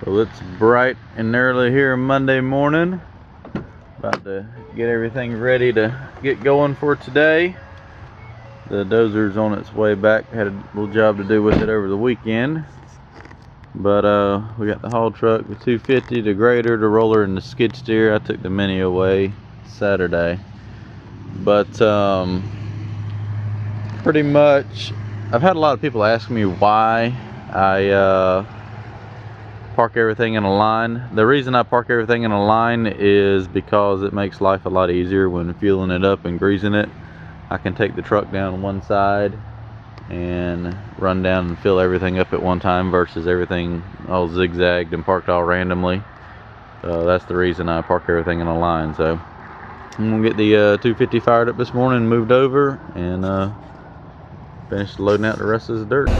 Well, it's bright and early here Monday morning. About to get everything ready to get going for today. The dozer's on its way back. Had a little job to do with it over the weekend. But we got the haul truck, the 250, the grader, the roller, and the skid steer. I took the mini away Saturday. But pretty much, I've had a lot of people ask me why I park everything in a line. The reason I park everything in a line is because it makes life a lot easier when fueling it up and greasing it. I can take the truck down one side and run down and fill everything up at one time versus everything all zigzagged and parked all randomly. So that's the reason I park everything in a line. So I'm gonna get the 250 fired up this morning and moved over and finish loading out the rest of the dirt.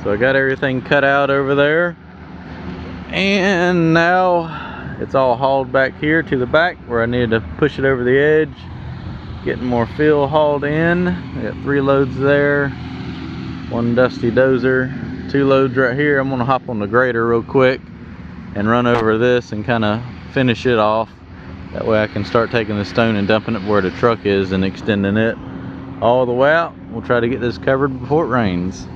So I got everything cut out over there, and now it's all hauled back here to the back where I need to push it over the edge, getting more fill hauled in. I got 3 loads there, 1 dusty dozer, 2 loads right here. I'm gonna hop on the grader real quick and run over this and kind of finish it off. That way I can start taking the stone and dumping it where the truck is and extending it all the way out. We'll try to get this covered before it rains.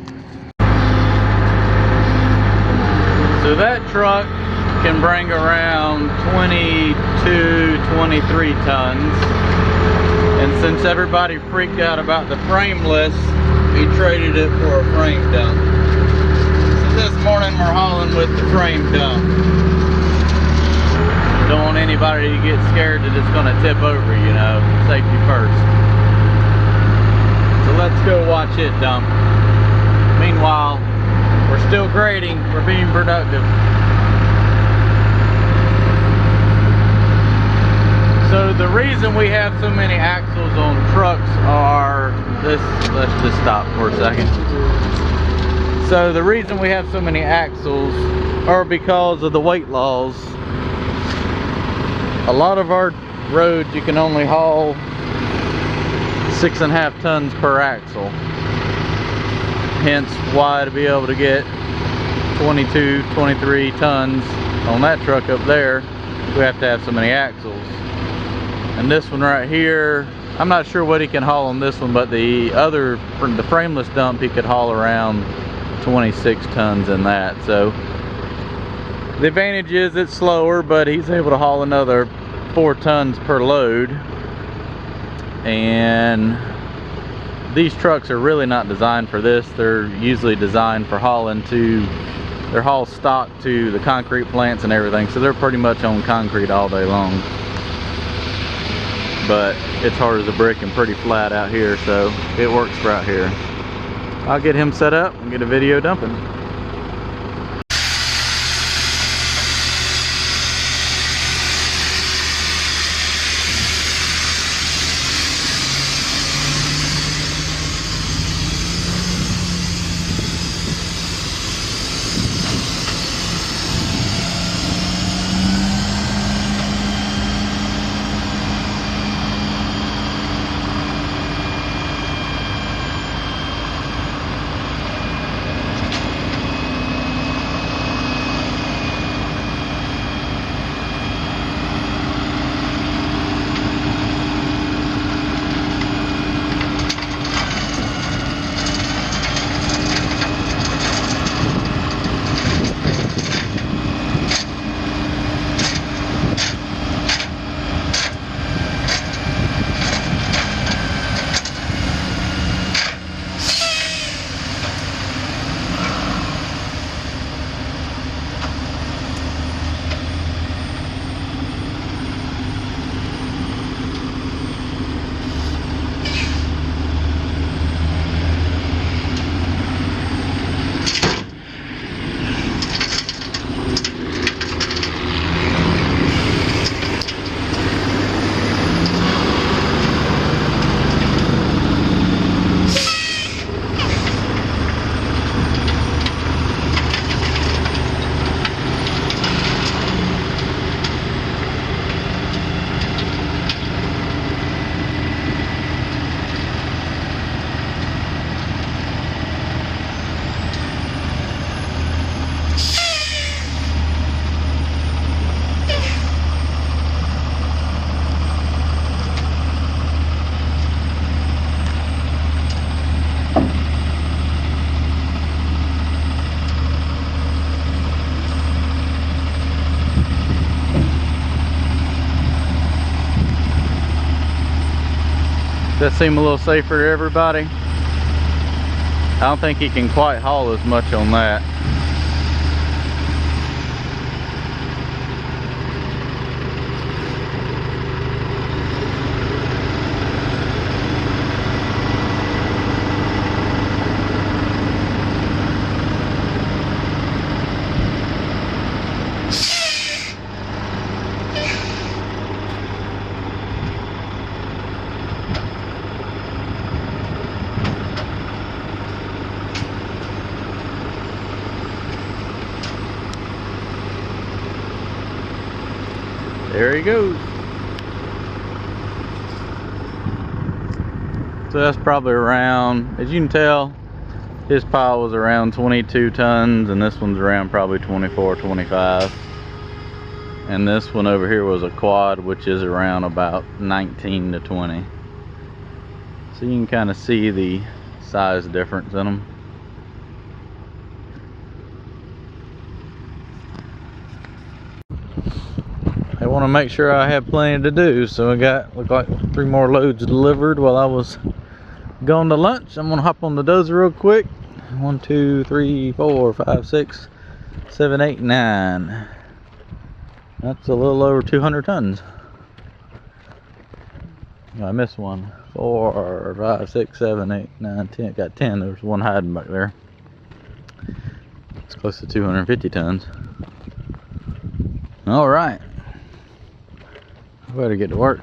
So that truck can bring around 22, 23 tons. And since everybody freaked out about the frameless, we traded it for a frame dump. So this morning we're hauling with the frame dump. Don't want anybody to get scared that it's gonna tip over, you know, safety first. So let's go watch it dump. Meanwhile, we're still grading, we're being productive. So the reason we have so many axles on trucks are this, let's just stop for a second. So the reason we have so many axles are because of the weight laws. A lot of our roads you can only haul 6.5 tons per axle. Hence why to be able to get 22, 23 tons on that truck up there, we have to have so many axles. And this one right here, I'm not sure what he can haul on this one, but the frameless dump, he could haul around 26 tons in that. So the advantage is it's slower, but he's able to haul another 4 tons per load. And these trucks are really not designed for this. They're usually designed for hauling to, they're haul stock to the concrete plants and everything. So they're pretty much on concrete all day long. But it's hard as a brick and pretty flat out here, so it works for out here. I'll get him set up and get a video dumping. Does that seem a little safer to everybody? I don't think he can quite haul as much on that. There he goes. So that's probably around, as you can tell, his pile was around 22 tons and this one's around probably 24, 25. And this one over here was a quad, which is around about 19 to 20. So you can kind of see the size difference in them. I want to make sure I have plenty to do, so I got, look like 3 more loads delivered while I was going to lunch. I'm gonna hop on the dozer real quick. 1, 2, 3, 4, 5, 6, 7, 8, 9. That's a little over 200 tons. I missed one. 4, 5, 6, 7, 8, 9, 10. Got 10. There's one hiding back there. It's close to 250 tons. All right. Better get to work.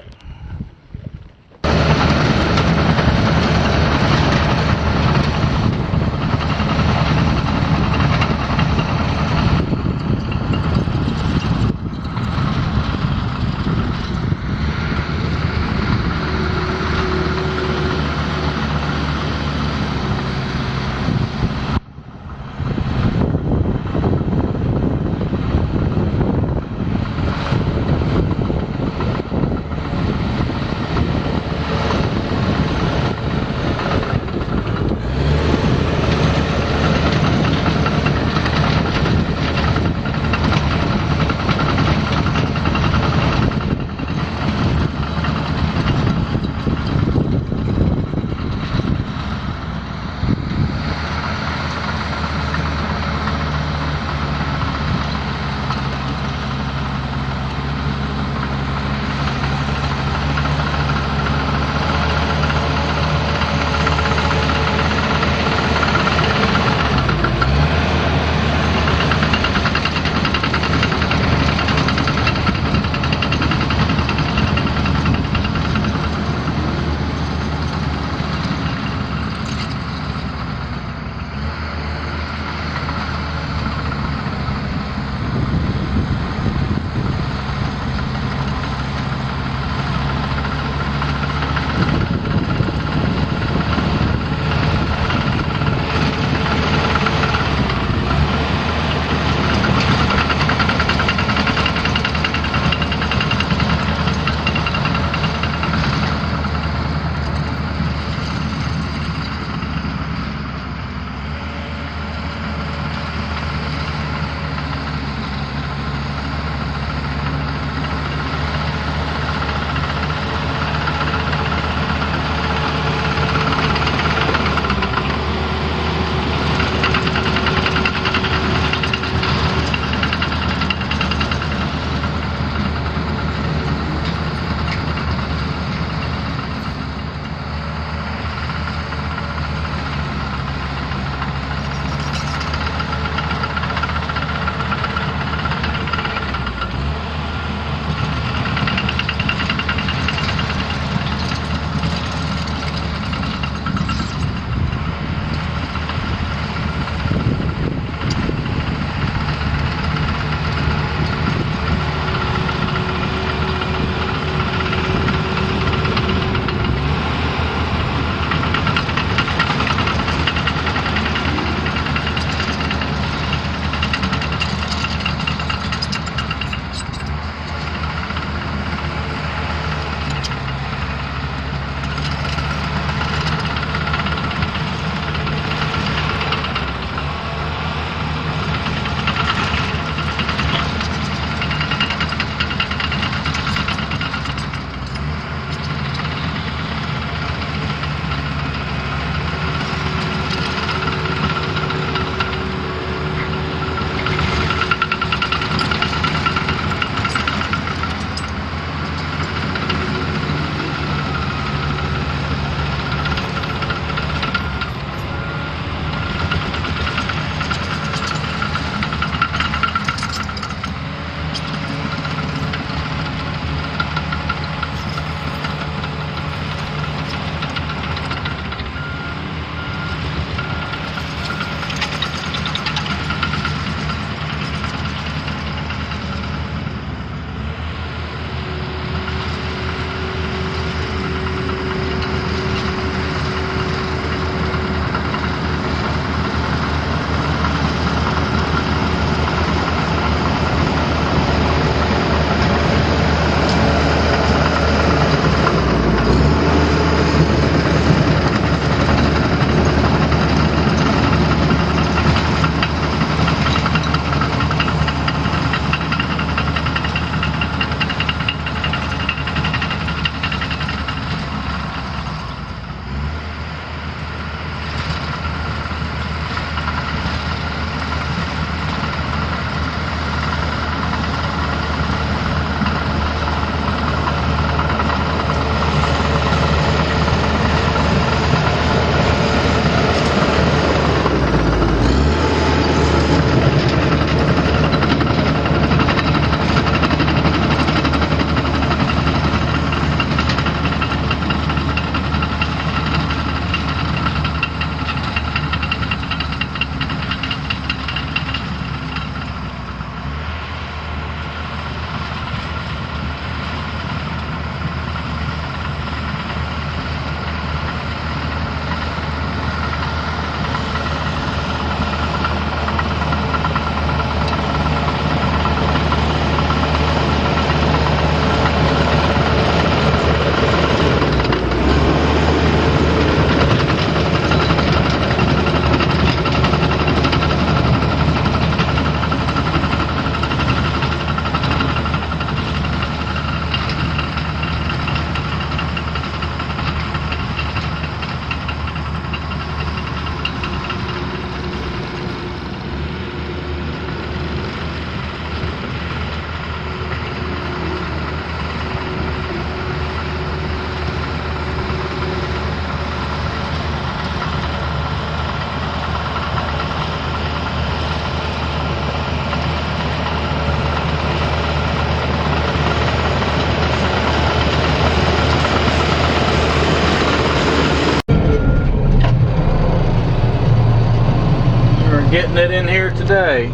getting it in here today.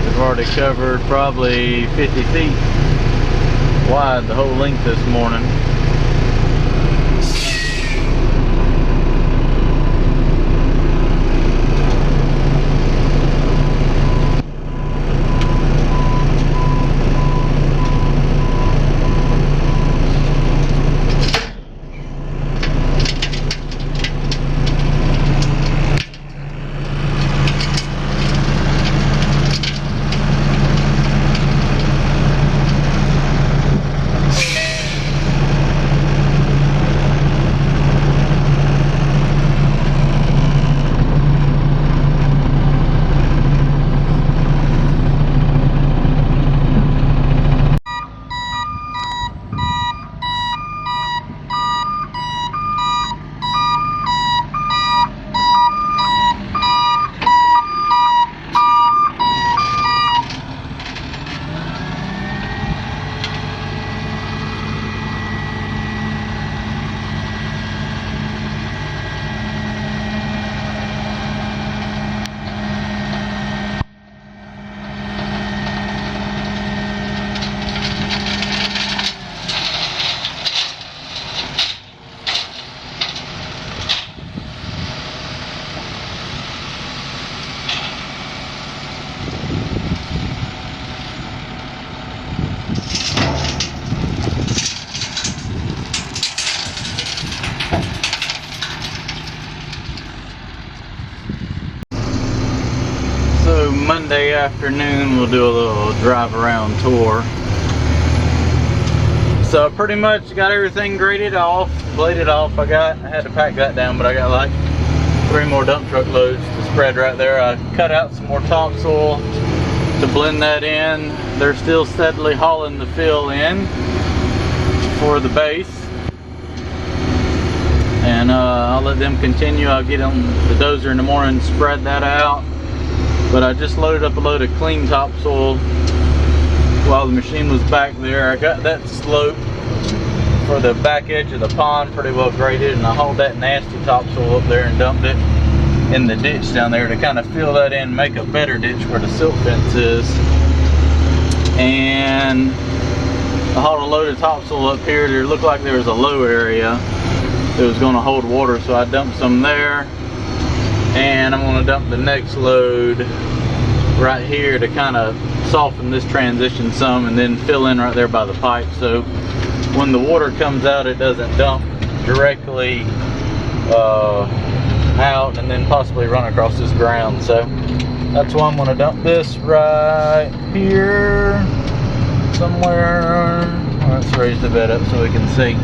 We've already covered probably 50 feet wide the whole length this morning. So Monday afternoon we'll do a little drive around tour. So I pretty much got everything graded off, bladed off. I had to pack that down, but I got like 3 more dump truck loads to spread right there. I cut out some more topsoil to blend that in. They're still steadily hauling the fill in for the base. And I'll let them continue. I'll get on the dozer in the morning, spread that out. But I just loaded up a load of clean topsoil while the machine was back there. I got that slope for the back edge of the pond pretty well graded, and I hauled that nasty topsoil up there and dumped it in the ditch down there to kind of fill that in, make a better ditch where the silt fence is. And I hauled a load of topsoil up here. There looked like there was a low area that was going to hold water, so I dumped some there. And I'm going to dump the next load right here to kind of soften this transition some, and then fill in right there by the pipe, so when the water comes out it doesn't dump directly out and then possibly run across this ground. So that's why I'm going to dump this right here somewhere. Let's raise the bed up so we can see.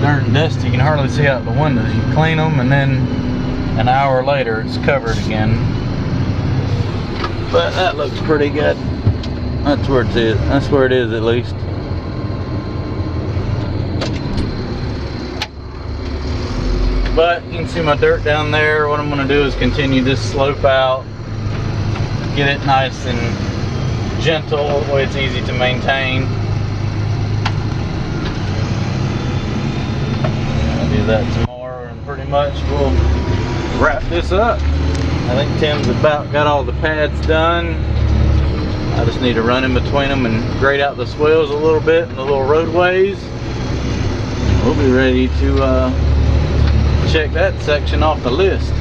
Darn dusty, you can hardly see out the windows. You clean them and then an hour later it's covered again. But that looks pretty good. That's where it is. That's where it is at least. But you can see my dirt down there. What I'm going to do is continue this slope out, get it nice and gentle, that way it's easy to maintain. That tomorrow, and pretty much we'll wrap this up. I think Tim's about got all the pads done. I just need to run in between them and grade out the swales a little bit and the little roadways. We'll be ready to check that section off the list.